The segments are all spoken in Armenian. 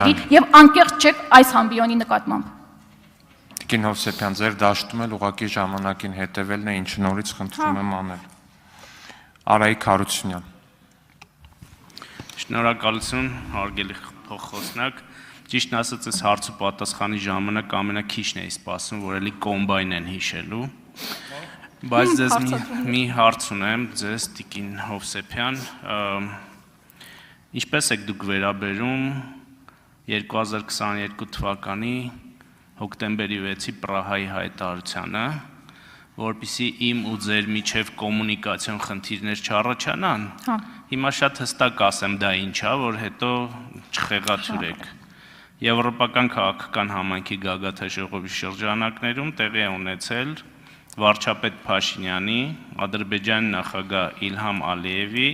Եվ անկեղծ չեք այս ամբիոնի նկատմամբ։ Տիկին Հովսեփյան, ձեր դաշտում էլ ուղղակի ժամանակին հետևելն է, ինչ նորից խնդրում եմ անել։ Արայիկ Հարությունյան։ Շնորհակալություն, հարգելի փոխխոսնակ։ Ճիշտն ասած, այս հարցը պատասխանի ժամանակ ամենաքիչն էի սպասում, որ էլի կոմբայն են հիշելու։ Բայց ձեզ մի հարց ունեմ, ձեզ Տիկին Հովսեփյան, ինչպես եք դուք վերաբերում 2022 թվականի հոկտեմբերի 6-ի Պրահայի հայտարարությանը, որպեսզի իմ ու ձեր միջև կոմունիկացիոն խնդիրներ չառաջանան։ Հիմա շատ հստակ ասեմ դա ինչ է, որ հետո չխեղաթյուրեք։ Եվրոպական քաղաքական համայնքի գագաթաժողովի շրջանակներում տեղի է ունեցել վարչապետ Փաշինյանի, Ադրբեջանի նախագահ Իլհամ Ալիևի,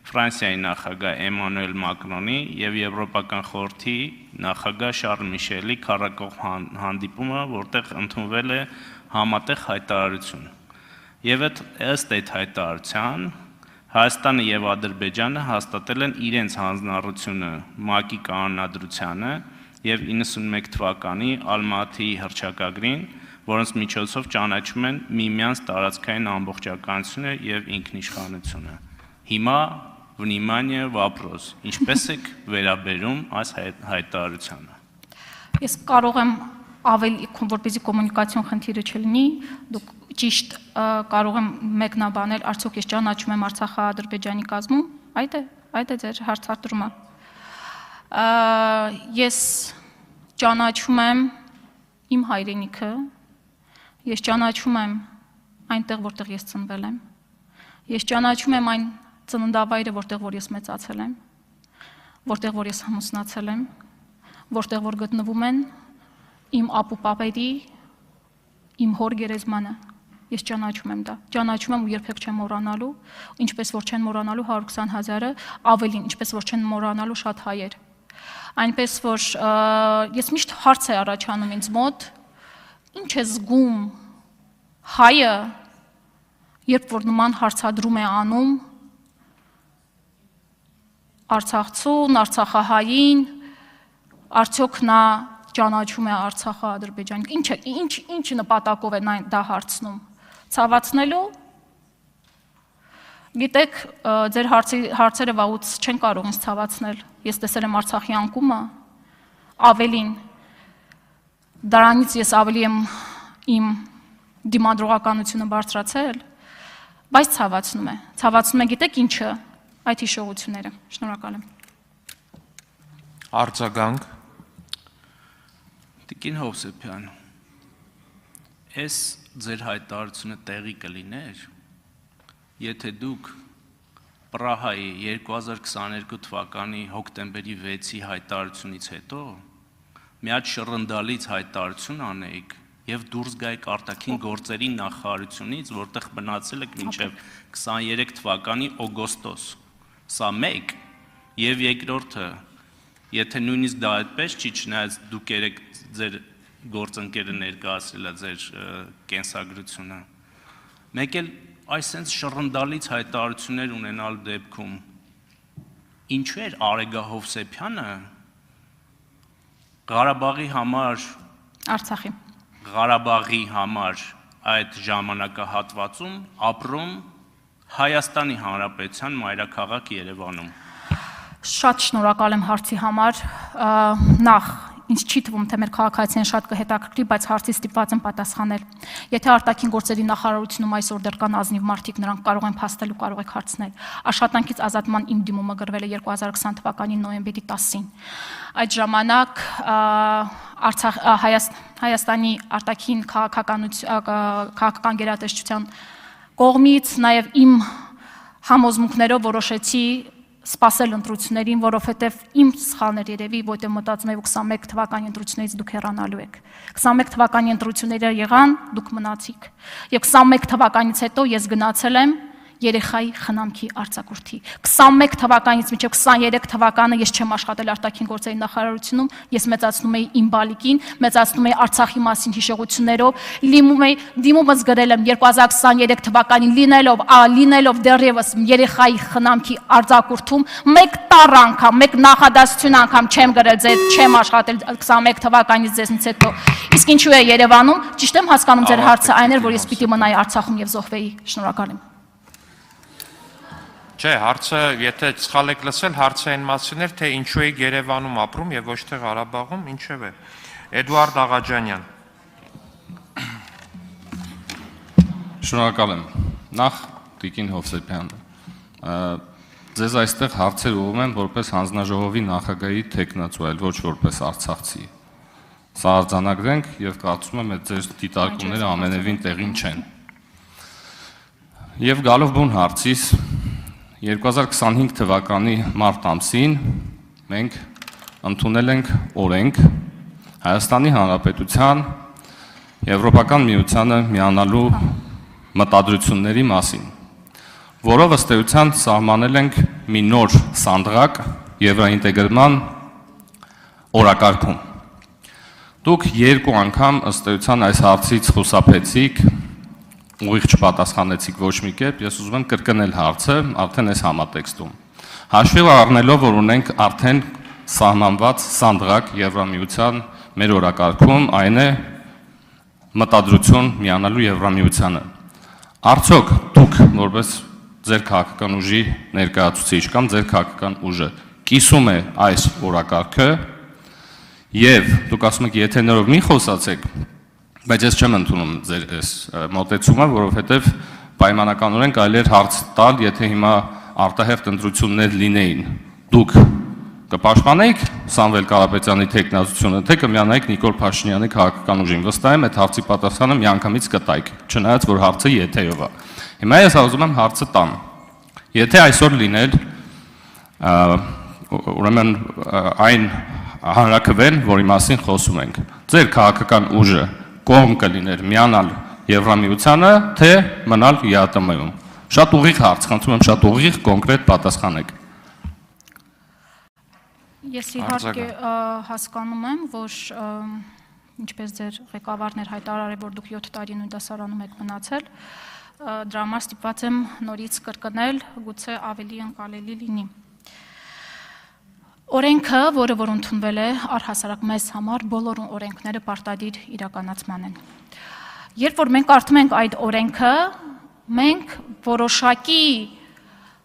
Ֆրանսիայի նախագահ Էմանուել Մակրոնի եւ Եվրոպական խորհրդի նախագահ Շարլ Միշելի քառակողմ հանդիպումը, որտեղ ընդունվել է համատեղ հայտարարություն։ Եվ ըստ այդ հայտարարության Հայաստանը եւ Ադրբեջանը հաստատել են իրենց հանձնառությունը ՄԱԿ-ի կանոնադրությանը եւ 91 թվականի Ալմատիի հռչակագրին, որոնց միջոցով ճանաչում են միմյանց տարածքային ամբողջականությունը եւ ինքնիշխանությունը։ Հիմա վնիմանիե վոպրոս, ինչպես եք վերաբերում այս հայտարարությանը։ Ես կարող եմ ավելի, որպեսզի կոմունիկացիոն խնդիրը չլինի, դուք ճիշտ կարող եմ մեկնաբանել, արդյոք ես ճանաչում եմ Արցախը Ադրբեջանի կազմում, այդ է ձեր հարցադրումը։ Ես ճանաչում եմ իմ հայրենիքը, ես ճանաչում եմ այնտեղ, որտեղ ես ծնվել եմ, ես ճանաչում եմ այն ծննդավայրը, որտեղ որ ես մեծացել եմ, որտեղ որ ես ամուսնացել եմ, որտեղ որ գտնվում են իմ ապուպապերի, իմ հոր գերեզմանը, ես ճանաչում եմ դա, ճանաչում եմ ու երբեք չեմ մոռանալու, ինչպես որ չեն մոռանալու 120,000-ը, ավելին, ինչպես որ չեն մոռանալու շատ հայեր։ Այնպես որ ես միշտ հարց է առաջանում ինձ մոտ, ինչ է զգում հայը, երբ որ նման հարցադրում է անում Արցախցուն, Արցախահային, արդյոք նա ճանաչում է Արցախը Ադրբեջանի, ինչ նպատակով է դա հարցնում, ցավացնելու, գիտեք, ձեր հարցերը վաղուց չեն կարող ինձ ցավացնել, ես տեսել եմ Արցախի անկումը, ավելին, դրանից ես ավելի եմ իմ դիմադրողականությունը բարձրացել, բայց ցավացնում է, գիտեք ինչը, այդ հիշողությունները, շնորհակալ եմ։ Արձագանք։ Տիկին Հովսեփյան, այս ձեր հայտարարությունը տեղի կլիներ, եթե դուք Պրահայի 2022 թվականի հոկտեմբերի 6-ի հայտարարությունից հետո մի հատ շռնդալից հայտարարություն անեիք եւ դուրս գայիք արտաքին գործերի նախարարությունից, որտեղ մնացել եք մինչեւ 23 թվականի օգոստոս։ Սա մեկ եւ երկրորդը, եթե նույնիսկ դա այդպես չի, չնայած դուք երեք ձեր գործընկերը ներկայացրել է ձեր կենսագրությունը, մեկ էլ այսենց շռնդալից հայտարարություններ ունենալ դեպքում ինչու էր Արեգա Հովսեփյանը Ղարաբաղի համար այդ ժամանակահատվածում ապրում Հայաստանի Հանրապետության մայրաքաղաք Երևանում։ Շատ շնորհակալ եմ հարցի համար, նախ ինձ չի թվում, թե մեր քաղաքացիներին շատ կհետաքրքրի, բայց հարցի ստիպված եմ պատասխանել։ Եթե արտաքին գործերի նախարարությունում այսօր դեռ կան ազնիվ մարդիկ, նրանք կարող են փաստել ու կարող եք հարցնել։ Աշխատանքից ազատման իմ դիմումը գրվել է 2020 թվականի նոյեմբերի 10-ին։ Այդ ժամանակ Հայաստանի արտաքին քաղաքական գերատեսչության կողմից նաև իմ համոզմունքներով որոշեցի սպասել ընտրություններին, որովհետև իմ սխալներ երևի, որտեղ մտածում եմ 21 թվականի ընտրություններից դուք հեռանալու եք։ 21 թվականի ընտրությունները եղան, դուք մնացիք։ Եվ 21 թվականից հետո ես գնացել եմ երեխայի խնամքի արձակուրդի։ 21 թվականից մինչև 23 թվականը ես չեմ աշխատել արտաքին գործերի նախարարությունում, ես մեծացնում էի իմ բալիկին, մեծացնում էի Արցախի մասին հիշողություններով, դիմումս գրել եմ 2023 թվականին լինելով դեռևս երեխայի խնամքի արձակուրդում, մեկ տառ անգամ, մեկ նախադասություն անգամ չեմ գրել, չեմ աշխատել 21 թվականից ձեզնից հետո։ Իսկ ինչու է Երևանում, ճիշտ եմ հասկանում ձեր հարցը այն էր, որ ես պիտի մնայի Արցախում եւ զոհվեի։ Շնորհակալ եմ։ Չէ, հարցը, եթե սխալ եք լսել, հարցը այն մասին էր, թե ինչու եք Երևանում ապրում եւ ոչ թե Ղարաբաղում, ինչեւ է։ Էդուարդ Աղաջանյան։ Շնորհակալ եմ։ Նախ Տիկին Հովսեփյան, ձեզ այստեղ հարցեր ուղղում եմ որպես հանձնաժողովի նախագահի թեկնածու, այլ ոչ որպես արցախցի։ Սա արձանագրենք եւ կարծում եմ, այդ ձեր դիտարկումները ամենևին տեղին չեն։ Եվ գալով բուն հարցից 2025 թվականի մարտ ամսին մենք ընդունել ենք օրենք Հայաստանի Հանրապետության Եվրոպական միությանը միանալու մտադրությունների մասին, որով ըստ էության սահմանել ենք մի նոր սանդղակ եվրոինտեգրման օրակարգում։ Դուք երկու անգամ ըստ էության այս հարցից խուսափեցիք, ուղիղ չպատասխանեցիք ոչ մի կերպ, ես ուզում եմ կրկնել հարցը արդեն այս համատեքստում։ Հաշվի առնելով, որ ունենք արդեն սահմանված սանդղակ Եվրամիության մեր օրակարգում, այն է մտադրություն միանալու Եվրամիությանը։ Արդյոք դուք որպես ձեր քաղաքական ուժի ներկայացուցիչ կամ ձեր քաղաքական ուժը կիսում է այս օրակարգը եւ դուք ասում եք, եթե նորով մի խոսացեք, բայց ես չեմ ընդունում ձեր այս մոտեցումը, որովհետև պայմանականորեն կարելի էր հարց տալ, եթե հիմա արտահերթ ընտրություններ լինեին, դուք կպաշտպանեիք Սամվել Կարապետյանի թեկնածությունը, թե կմիանայիք Նիկոլ Փաշինյանի քաղաքական ուժին։ Վստահ եմ, այդ հարցի պատասխանը միանգամից կտայիք, չնայած որ հարցը եթեով է։ Հիմա ես ուզում եմ հարցը տամ։ Եթե այսօր լիներ ուրեմն այն հանրաքվեն, որի մասին խոսում ենք, ձեր քաղաքական ուժը կողմ կլիներ միանալ Եվրամիությանը, թե մնալ ԵԱՏՄ-ում։ Շատ ուղիղ հարց, խնդրում եմ շատ ուղիղ կոնկրետ պատասխանեք։ Ես իհարկե հասկանում եմ, որ ինչպես ձեր ղեկավարն էր հայտարարել, որ դուք 7 տարի նույն դասարանում եք մնացել, դրա համար ստիպված եմ նորից կրկնել, գուցե ավելի ընկալելի լինի։ Օրենքը, որը որ ընդունվել է առհասարակ մեզ համար, բոլոր օրենքները պարտադիր իրականացման են։ Երբ որ մենք կարդում ենք այդ օրենքը, մենք որոշակի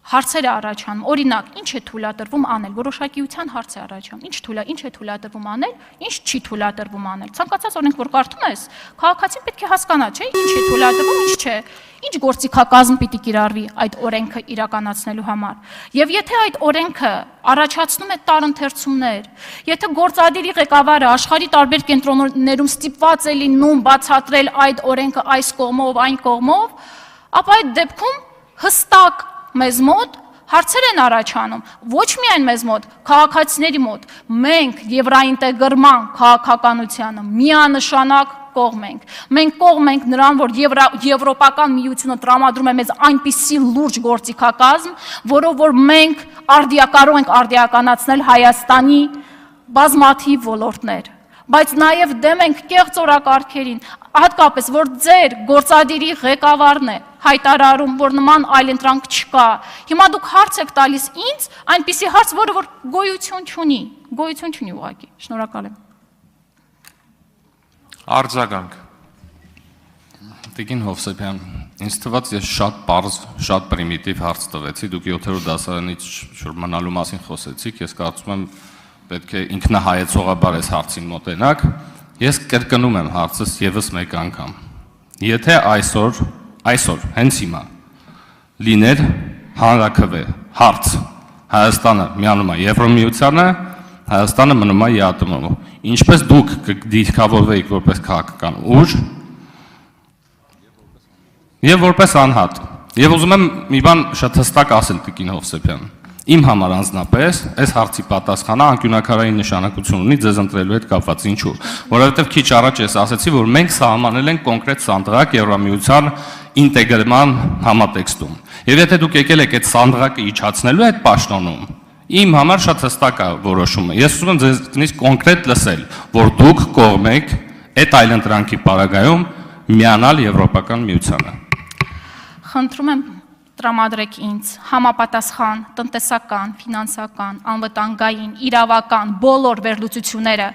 հարցեր է առաջանում, օրինակ, ինչ է թույլատրվում անել, որոշակիության հարց է առաջանում, ինչ է թույլատրվում անել, ինչ չի թույլատրվում անել։ Ցանկացած օրենք որ կարդում ես, քաղաքացին պետք է հասկանա, չէ՞, ինչ է թույլատրվում, ինչ չէ, ինչ գործիքակազմ պիտի կիրառվի այդ օրենքը իրականացնելու համար։ Եվ եթե այդ օրենքը առաջացնում է տարընթերցումներ, եթե գործադիրի ղեկավարը աշխարհի տարբեր կենտրոններում ստիպված է լինում բացատրել այդ օրենքը այս կողմով, այն կողմով, ապա այդ դեպքում հստակ մեզ մոտ հարցեր են առաջանում, ոչ միայն մեզ մոտ, քաղաքացիների մոտ, մենք եվրոինտեգրման քաղաքականությանը միանշանակ կողմ ենք։ Մենք կողմ ենք նրան, որ Եվրոպական միությունը տրամադրում է մեզ այնպիսի լուրջ գործիքակազմ, որով որ մենք կարող ենք արդիականացնել Հայաստանի բազմաթիվ ոլորտներ, բայց նաև դեմ ենք կեղծ օրակարգերին, հատկապես որ ձեր գործադիրի ղեկավարն է հայտարարում, որ նման այլընտրանք չկա։ Հիմա դուք հարց եք տալիս ինձ, այնպիսի հարց, որը որ գոյություն չունի ուղղակի։ Շնորհակալ եմ։ Արձագանք։ Տիկին Հովսեփյան, ինձ թվաց ես շատ պարզ, շատ պրիմիտիվ հարց տվեցի, դուք 7-րդ դասարանից մնալու մասին խոսեցիք, ես կարծում եմ պետք է ինքնահայեցողաբար այս հարցին մոտենաք, ես կրկնում եմ հարցս եւս մեկ անգամ։ Եթե այսօր, հենց հիմա, լիներ հանրաքվե, հարց, Հայաստանը միանում է Եվրոմիությանը, Հայաստանը մնում է ԵԱՏՄ-ում, ինչպես դուք կդիրքավորվեիք որպես քաղաքական ուժ եւ որպես անհատ։ Եվ ուզում եմ մի բան շատ հստակ ասել Տիկին Հովսեփյան։ Իմ համար անձնապես այս հարցի պատասխանը անկյունաքարային նշանակություն ունի ձեզ ընտրելու հետ կապված, ինչու՞։ Որովհետև քիչ առաջ ես ասացի, որ մենք սահմանել ենք կոնկրետ սանդղակ Եվրամիության ինտեգրման համատեքստում։ Եվ եթե դուք եկել եք այդ սանդղակը իջացնելու այդ պաշտոնում, իմ համար շատ հստակ է որոշումը։ Ես ուզում եմ ձեզնից կոնկրետ լսել, որ դուք կողմ եք այդ այլընտրանքի պարագայում միանալ Եվրոպական միությանը։ Խնդրում եմ տրամադրեք ինձ համապատասխան տնտեսական, ֆինանսական, անվտանգային, իրավական բոլոր վերլուծությունները,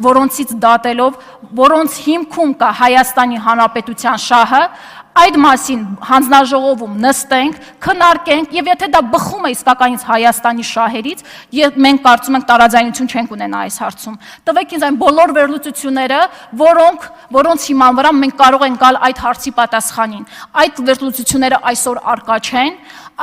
որոնցից դատելով, որոնց հիմքում կա Հայաստանի Հանրապետության շահը, այդ մասին հանձնաժողովում նստենք, քննարկենք, եւ եթե դա բխում է իսկականից Հայաստանի շահերից, մենք կարծում ենք տարաձայնություն չենք ունենա այս հարցում։ Տվեք ինձ այն բոլոր վերլուծությունները, որոնց հիման վրա մենք կարող ենք գալ այդ հարցի պատասխանին։ Այդ վերլուծությունները այսօր առկա չեն,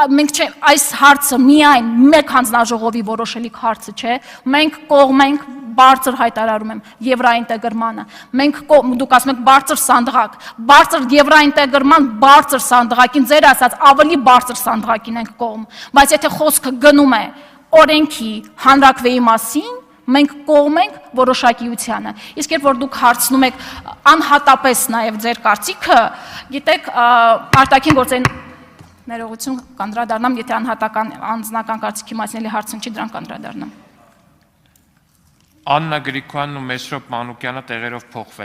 մենք այս հարցը միայն մեկ հանձնաժողովի որոշելիք հարցը չէ, մենք կողմ ենք բարձր հայտարարում եմ եվրոինտեգրմանը։ Մենք դուք ասում եք բարձր սանդղակ, բարձր եվրոինտեգրման բարձր սանդղակին, ձեր ասած ավելի բարձր սանդղակին ենք կողմ, բայց եթե խոսքը գնում է օրենքի հանրակրվեի մասին, մենք կողմ ենք որոշակիությանը։ Իսկ երբ որ դուք հարցնում եք անհատապես նաև ձեր կարծիքը, գիտեք, արտաքին գործերի ներողություն կանդրադառնամ, եթե անհատական անձնական կարծիքի մասին էլի հարցն չի, դրան կանդրադառնամ։ Աննա Գրիգոյանն ու Մեսրոպ Մանուկյանը տեղերով փոխվել